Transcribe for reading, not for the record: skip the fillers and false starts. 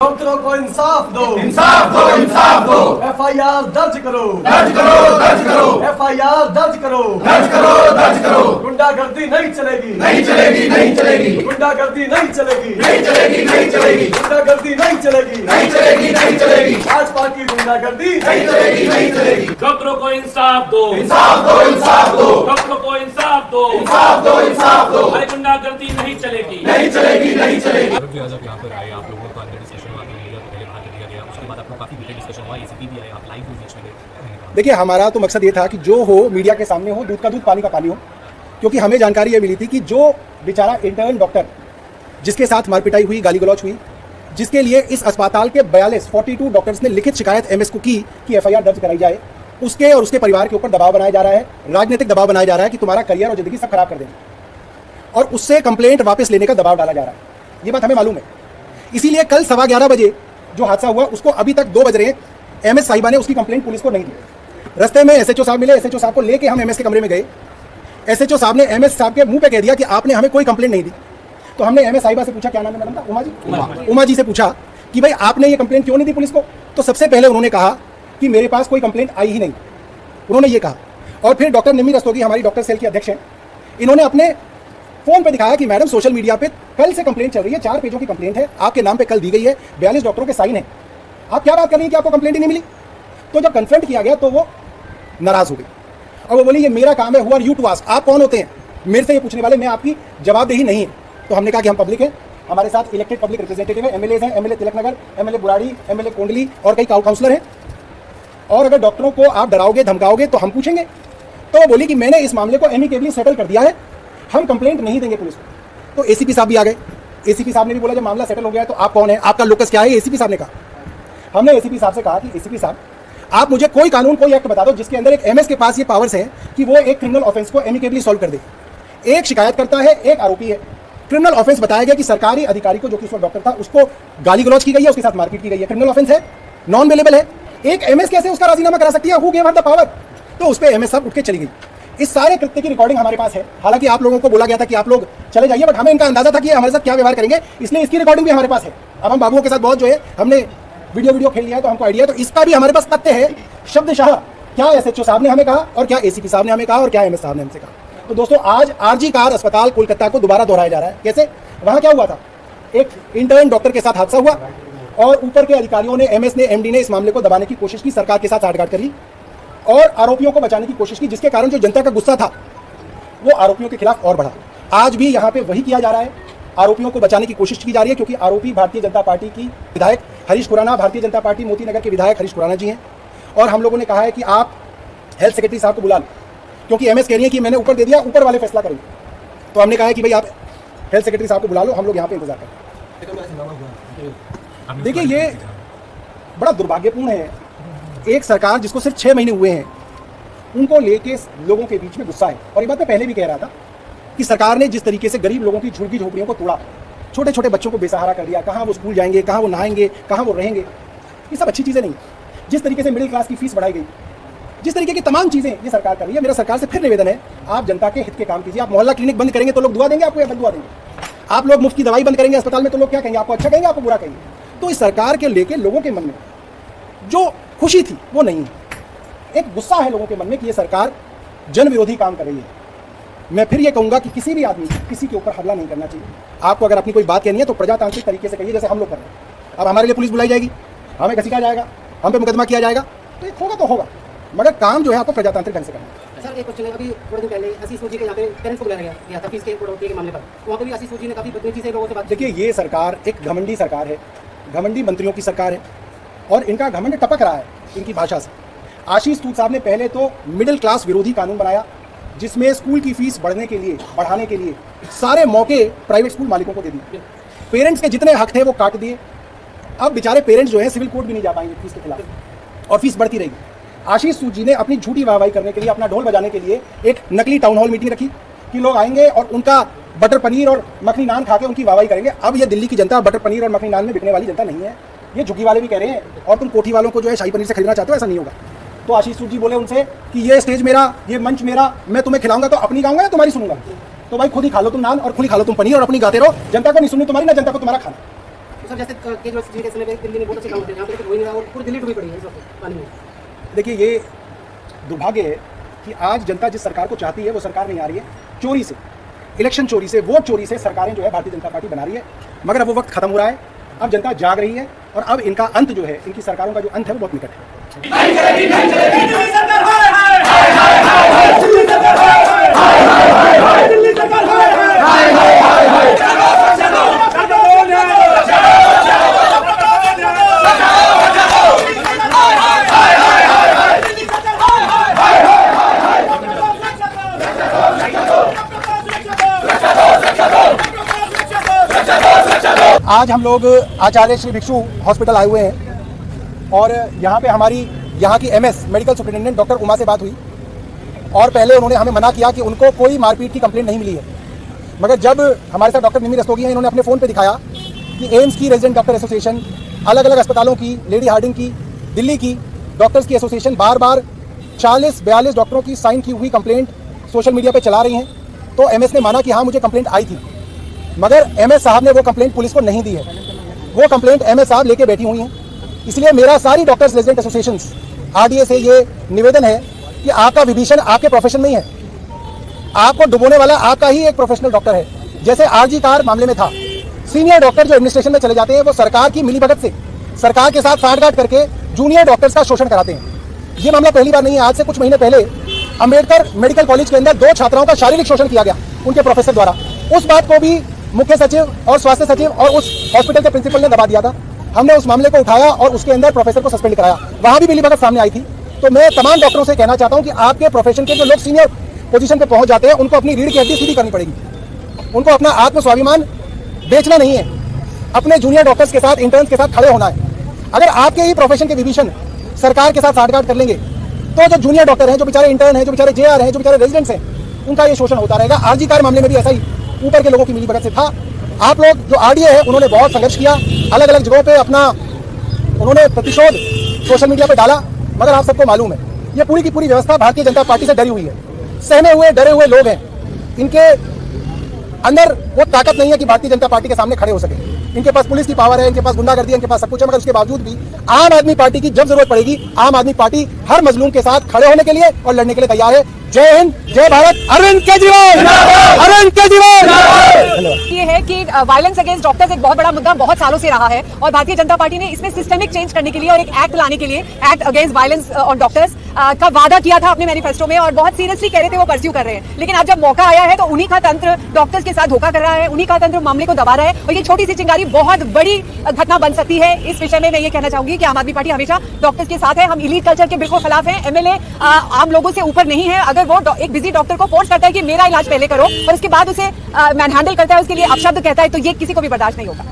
डॉक्टरों को इंसाफ दो, इंसाफ दो, इंसाफ दो। FIR दर्ज करो, दर्ज करो, दर्ज करो, FIR दर्ज करो, दर्ज करो, दर्ज करो। गुंडागर्दी नहीं चलेगी, नहीं चलेगी, नहीं चलेगी, गुंडागर्दी नहीं चलेगी, नहीं चलेगी, नहीं चलेगी, गुंडागर्दी नहीं चलेगी, नहीं चलेगी, नहीं चलेगी, भाजपा की गुंडागर्दी नहीं चलेगी, नहीं चलेगी। डॉक्टरों को इंसाफ दो, इंसाफ दो, इंसाफ दो, डॉक्टरों को इंसाफ दो, इंसाफ दो, इंसाफ दो। अरे गुंडागर्दी नहीं चलेगी, नहीं चलेगी, नहीं चलेगी। जो आज आप यहाँ पर आए, आप लोगों का अंदर डिस्कशन हुआ, मीडिया को पहले बाहर कर दिया गया, उसके बाद आपको काफी डिटेल डिस्कशन हुआ, एसीपी भी आए, आप लाइव भी बीच में गए। देखिए, हमारा तो मकसद ये था कि जो हो मीडिया के सामने हो, दूध का दूध पानी का पानी हो, क्योंकि हमें जानकारी ये मिली थी कि जो बेचारा इंटर्न डॉक्टर जिसके साथ मारपिटाई हुई, गाली गलौज हुई, जिसके लिए इस अस्पताल के 42 डॉक्टर्स ने लिखित शिकायत एमएस को की कि FIR दर्ज कराई जाए, उसके और उसके परिवार के ऊपर दबाव बनाया जा रहा है, राजनीतिक दबाव बनाया जा रहा है कि तुम्हारा करियर और जिंदगी सब खराब कर देंगे, और उससे कंप्लेंट वापस लेने का दबाव डाला जा रहा है। ये बात हमें मालूम है। इसीलिए कल 11:15 बजे जो हादसा हुआ, उसको अभी तक 2 बज रहे हैं, एमएस साहिबा ने उसकी कंप्लेंट पुलिस को नहीं दी। रस्ते में SHO साहब मिले, SHO साहब को लेके हम एमएस के कमरे में गए। SHO साहब ने एमएस साहब के मुंह पे कह दिया कि आपने हमें कोई कंप्लेंट नहीं दी। तो हमने एमएस साहिबा से पूछा, क्या नाम है मैडम का? उमा जी से पूछा कि भाई आपने ये कंप्लेंट क्यों नहीं दी पुलिस को? तो सबसे पहले उन्होंने कहा कि मेरे पास कोई कंप्लेंट आई ही नहीं, उन्होंने ये कहा। और फिर डॉक्टर निम्मी रस्तोगी, हमारी डॉक्टर सेल की अध्यक्ष हैं, इन्होंने अपने फोन पे दिखाया कि मैडम सोशल मीडिया पे कल से कंप्लेंट चल रही है, 4 पेजों की कंप्लेंट है, आपके नाम पे कल दी गई है, 42 डॉक्टरों के साइन है, आप क्या बात कर रही हैं कि आपको कंप्लेंट ही नहीं मिली? तो जब कन्फ्रंट किया गया तो वो नाराज हो गई और वो बोली ये मेरा काम है, who are you to ask, आप कौन होते हैं मेरे से ये पूछने वाले, मैं आपकी जवाबदेही नहीं है। तो हमने कहा कि हम पब्लिक हैं, हमारे साथ इलेक्टेड पब्लिक रिप्रेजेंटेटिव है, MLAs हैं, MLA Tilak Nagar, MLA Burari, MLA Kondli और कई काउंसलर हैं, और अगर डॉक्टरों को आप डराओगे धमकाओगे तो हम पूछेंगे। तो वो बोली कि मैंने इस मामले को एमिकेबली सेटल कर दिया है, हम कंप्लेंट नहीं देंगे पुलिस को। तो ACP साहब भी आ गए। ACP साहब ने भी बोला जब मामला सेटल हो गया है तो आप कौन है, आपका लोकस क्या है? ACP साहब ने कहा। हमने ACP साहब से कहा कि ACP साहब आप मुझे कोई कानून, कोई एक्ट बता दो जिसके अंदर एक MS के पास ये पावर्स हैं कि वो एक क्रिमिनल ऑफेंस को एमिकेबली सॉल्व कर दे। एक शिकायत करता है, एक आरोपी है। क्रिमिनल ऑफेंस बताया गया कि सरकारी अधिकारी को, जो कि उस वक्त डॉक्टर था, उसको गाली गलौज की गई है, उसके साथ मारपीट की गई है, क्रिमिनल ऑफेंस है, नॉन अवेलेबल है। एक MS कैसे उसका राजीनामा करा सकती है? Who give her the power? तो उस पर MS साहब उठ के चली गई। इस सारे कृत्य की रिकॉर्डिंग हमारे पास है। हालांकि आप लोगों को बोला गया था कि आप लोग चले जाइए, बट हमें इनका अंदाजा था कि हमारे साथ क्या व्यवहार करेंगे, इसलिए इसकी रिकॉर्डिंग भी हमारे पास है। अब हम बाबुओं के साथ बहुत जो है हमने वीडियो खेल लिया है, तो हमको आइडिया है, तो इसका भी हमारे पास तथ्य है शब्दशाह, क्या SHO साहब ने हमें कहा और क्या ACP साहब ने हमें कहा और क्या MS साहब ने हमसे कहा। तो दोस्तों, आज RG कार अस्पताल कोलकाता को दोबारा दोहराया जा रहा है। कैसे? वहां क्या हुआ था, एक इंटर्न डॉक्टर के साथ हादसा हुआ और ऊपर के अधिकारियों ने, MS ने, MD ने इस मामले को दबाने की कोशिश की, सरकार के साथ साठगांठ कर ली और आरोपियों को बचाने की कोशिश की, जिसके कारण जो जनता का गुस्सा था वो आरोपियों के खिलाफ और बढ़ा। आज भी यहाँ पे वही किया जा रहा है, आरोपियों को बचाने की कोशिश की जा रही है, क्योंकि आरोपी भारतीय जनता पार्टी की विधायक हरीश खुराना, भारतीय जनता पार्टी मोती नगर के विधायक हरीश खुराना जी हैं। और हम लोगों ने कहा है कि आप हेल्थ सेक्रेटरी साहब को बुला लो, क्योंकि MS कह रही है कि मैंने ऊपर दे दिया, ऊपर वाले फैसला करेंगे। तो हमने कहा है कि भाई आप हेल्थ सेक्रेटरी साहब को बुला लो, हम लोग यहाँ पे इंतजार करें। देखिए, ये बड़ा दुर्भाग्यपूर्ण है, एक सरकार जिसको सिर्फ 6 महीने हुए हैं, उनको लेके लोगों के बीच में गुस्सा है। और ये बात मैं पहले भी कह रहा था कि सरकार ने जिस तरीके से गरीब लोगों की झुग्गी झोपड़ियों को तोड़ा, छोटे छोटे बच्चों को बेसहारा कर दिया, कहाँ वो स्कूल जाएंगे, कहाँ वो नहाएंगे, कहाँ वो रहेंगे, ये सब अच्छी चीज़ें नहीं। जिस तरीके से मिडिल क्लास की फीस बढ़ाई गई, जिस तरीके की तमाम चीज़ें ये सरकार कर रही है, मेरा सरकार से फिर निवेदन है, आप जनता के हित के काम कीजिए। आप मोहल्ला क्लिनिक बंद करेंगे तो लोग दुआ देंगे आपको या बददुआ देंगे? आप लोग मुफ्त की दवाई बंद करेंगे अस्पताल में तो लोग क्या कहेंगे, आपको अच्छा कहेंगे, आपको बुरा कहेंगे? तो इस सरकार के लेके लोगों के मन में जो खुशी थी वो नहीं है, एक गुस्सा है लोगों के मन में कि ये सरकार जन विरोधी काम कर रही है। मैं फिर ये कहूँगा कि किसी भी आदमी किसी के ऊपर हमला नहीं करना चाहिए। आपको अगर अपनी कोई बात कहनी है तो प्रजातांत्रिक तरीके से कहिए, जैसे हम लोग कर रहे हैं। अब हमारे लिए पुलिस बुलाई जाएगी, हमें घसीटा जाएगा, हम पे मुकदमा किया जाएगा, तो ये होगा तो होगा, मगर काम जो है आपको प्रजातांत्रिक ढंग से करना है। सर, एक क्वेश्चन है, अभी थोड़े दिन पहले आशीष सूजी के यहाँ पे पेरेंट्स को बुलाया गया था फीस के कटौती के मामले पर, वहाँ पर भी आशीष सूजी ने काफ़ी बदतमीजी से लोगों से बात। देखिए, ये सरकार एक घमंडी सरकार है, घमंडी मंत्रियों की सरकार है और इनका घमंड टपक रहा है इनकी भाषा से। आशीष सूद साहब ने पहले तो मिडिल क्लास विरोधी कानून बनाया, जिसमें स्कूल की फीस बढ़ाने के लिए सारे मौके प्राइवेट स्कूल मालिकों को दे दिए। पेरेंट्स के जितने हक थे वो काट दिए। अब बेचारे पेरेंट्स जो है सिविल कोर्ट भी नहीं जा पाएंगे फीस के खिलाफ, और फीस बढ़ती रहेगी। आशीष सूद जी ने अपनी झूठी वाहवाही करने के लिए, अपना ढोल बजाने के लिए एक नकली टाउन हॉल मीटिंग रखी कि लोग आएंगे और उनका बटर पनीर और मखनी नान खा के उनकी वाहवाही करेंगे। अब ये दिल्ली की जनता बटर पनीर और मखनी नान में बिकने वाली जनता नहीं है, ये झुग्गी वाले भी कह रहे हैं, और तुम कोठी वालों को जो है शाही पनीर से खरीदना चाहते हो, ऐसा नहीं होगा। तो आशीष सूद जी बोले उनसे कि ये स्टेज मेरा, ये मंच मेरा, मैं तुम्हें खिलाऊंगा तो अपनी गाऊंगा या तुम्हारी सुनूंगा? तो भाई खुद ही खा लो तुम नान और खुद ही खा लो तुम पनीर और अपनी गाते रहो, जनता को नहीं सुननी तुम्हारी, ना जनता को तुम्हारा खाना। सब जैसे केजरीवाल जी के समय पे दिल्ली में बहुत अच्छे काम होते हैं, यहाँ पे तो हो ही नहीं रहा और पूरी दिल्ली डूबी पड़ी है इस वक्त पानी में। देखिए, ये दुर्भाग्य है कि आज जनता जिस सरकार को चाहती है वो सरकार नहीं आ रही है। चोरी से, इलेक्शन चोरी से, वोट चोरी से सरकारें जो है भारतीय जनता पार्टी बना रही है। मगर अब वो वक्त खत्म हो रहा है, अब जनता जाग रही है और अब इनका अंत जो है, इनकी सरकारों का जो अंत है वो बहुत निकट है। नहीं चलेगी, नहीं चलेगी। आज हम लोग आचार्य श्री भिक्षु हॉस्पिटल आए हुए हैं और यहाँ पे हमारी यहाँ की MS medical superintendent doctor Uma से बात हुई और पहले उन्होंने हमें मना किया कि उनको कोई मारपीट की कंप्लेंट नहीं मिली है। मगर जब हमारे साथ डॉक्टर निमी रस्तोगी हैं, इन्होंने अपने फ़ोन पे दिखाया कि एम्स की रेजिडेंट डॉक्टर एसोसिएशन, अलग अलग अस्पतालों की, लेडी हार्डिंग की, दिल्ली की डॉक्टर्स की एसोसिएशन बार बार 40-42 डॉक्टरों की साइन की हुई कंप्लेंट सोशल मीडिया पर चला रही हैं। तो एमएस ने माना कि हाँ, मुझे कंप्लेंट आई थी, मगर एमएस साहब ने वो कंप्लेंट पुलिस को नहीं दी है। वो कंप्लेंट एमएस साहब लेके बैठी हुई हैं। इसलिए मेरा सारी डॉक्टर्स रेजिडेंट एसोसिएशंस आरडीए से ये निवेदन है कि आपका विभीषण आपके प्रोफेशन में ही है। आपको डुबोने वाला आपका ही एक प्रोफेशनल डॉक्टर है। जैसे आरजी कार मामले में था, सीनियर डॉक्टर जो एडमिनिस्ट्रेशन में चले जाते हैं वो सरकार की मिलीभगत से, सरकार के साथ साठगांठ करके जूनियर डॉक्टर्स का शोषण कराते हैं। ये मामला पहली बार नहीं है। आज से कुछ महीने पहले अंबेडकर मेडिकल कॉलेज के अंदर 2 छात्राओं का शारीरिक शोषण किया गया उनके प्रोफेसर द्वारा। उस बात को भी मुख्य सचिव और स्वास्थ्य सचिव और उस हॉस्पिटल के प्रिंसिपल ने दबा दिया था। हमने उस मामले को उठाया और उसके अंदर प्रोफेसर को सस्पेंड कराया। वहां भी मिलीभगत सामने आई थी। तो मैं तमाम डॉक्टरों से कहना चाहता हूं कि आपके प्रोफेशन के जो लोग सीनियर पोजीशन पे पहुंच जाते हैं उनको अपनी रीढ़ की हड्डी सीधी करनी पड़ेगी। उनको अपना आत्म स्वाभिमान बेचना नहीं है, अपने जूनियर डॉक्टर्स के साथ, इंटर्न्स के साथ खड़े होना है। अगर आपके ही प्रोफेशन के विभीषण सरकार के साथ साठगांठ कर लेंगे तो जो जूनियर डॉक्टर हैं, जो बेचारे इंटर्न हैं, जो बेचारे जेआर हैं, जो बेचारे रेजिडेंट्स हैं, उनका ये शोषण होता रहेगा। आरजी कार मामले में भी ऐसा ही ऊपर के लोगों की मिलीभगत से था। आप लोग जो आरडीए है उन्होंने बहुत संघर्ष किया, अलग अलग जगहों पे अपना उन्होंने प्रतिशोध सोशल मीडिया पे डाला। मगर आप सबको मालूम है ये पूरी की पूरी व्यवस्था भारतीय जनता पार्टी से डरी हुई है। सहमे हुए, डरे हुए लोग हैं। इनके अंदर वो ताकत नहीं है कि भारतीय जनता पार्टी के सामने खड़े हो सके। इनके पास पुलिस की पावर है, इनके पास गुंडागर्दी है, इनके पास सब कुछ है। मगर उसके बावजूद भी आम आदमी पार्टी की जब जरूरत पड़ेगी, आम आदमी पार्टी हर मजलूम के साथ खड़े होने के लिए और लड़ने के लिए तैयार है। जय हिंद, जय भारत। अरविंद केजरीवाल, अरविंद केजरीवाल। ये है कि वायलेंस अगेंस्ट डॉक्टर्स एक बहुत बड़ा मुद्दा बहुत सालों से रहा है और भारतीय जनता पार्टी ने इसमें सिस्टमिक चेंज करने के लिए और एक एक्ट लाने के लिए, act against violence on doctors का वादा किया था अपने मैनिफेस्टो में और बहुत सीरियसली कह रहे थे वो परस्यू कर रहे हैं। लेकिन अब जब मौका आया है तो उन्हीं का तंत्र डॉक्टर्स के साथ धोखा कर रहा है, उन्हीं का तंत्र मामले को दबा रहा है और ये छोटी सी चिंगारी बहुत बड़ी घटना बन सकती है। इस विषय में मैं ये कहना चाहूंगी कि आम आदमी पार्टी हमेशा डॉक्टर्स के साथ है। हम इलीट कल्चर के बिल्कुल खिलाफ हैं। एमएलए आम लोगों से ऊपर नहीं है। अगर वो एक बिजी डॉक्टर को फोर्स करता है कि मेरा इलाज पहले करो और उसके बाद उसे मैनहैंडल करता है, उसके लिए अपशब्द कहता है, तो ये किसी को भी बर्दाश्त नहीं होगा।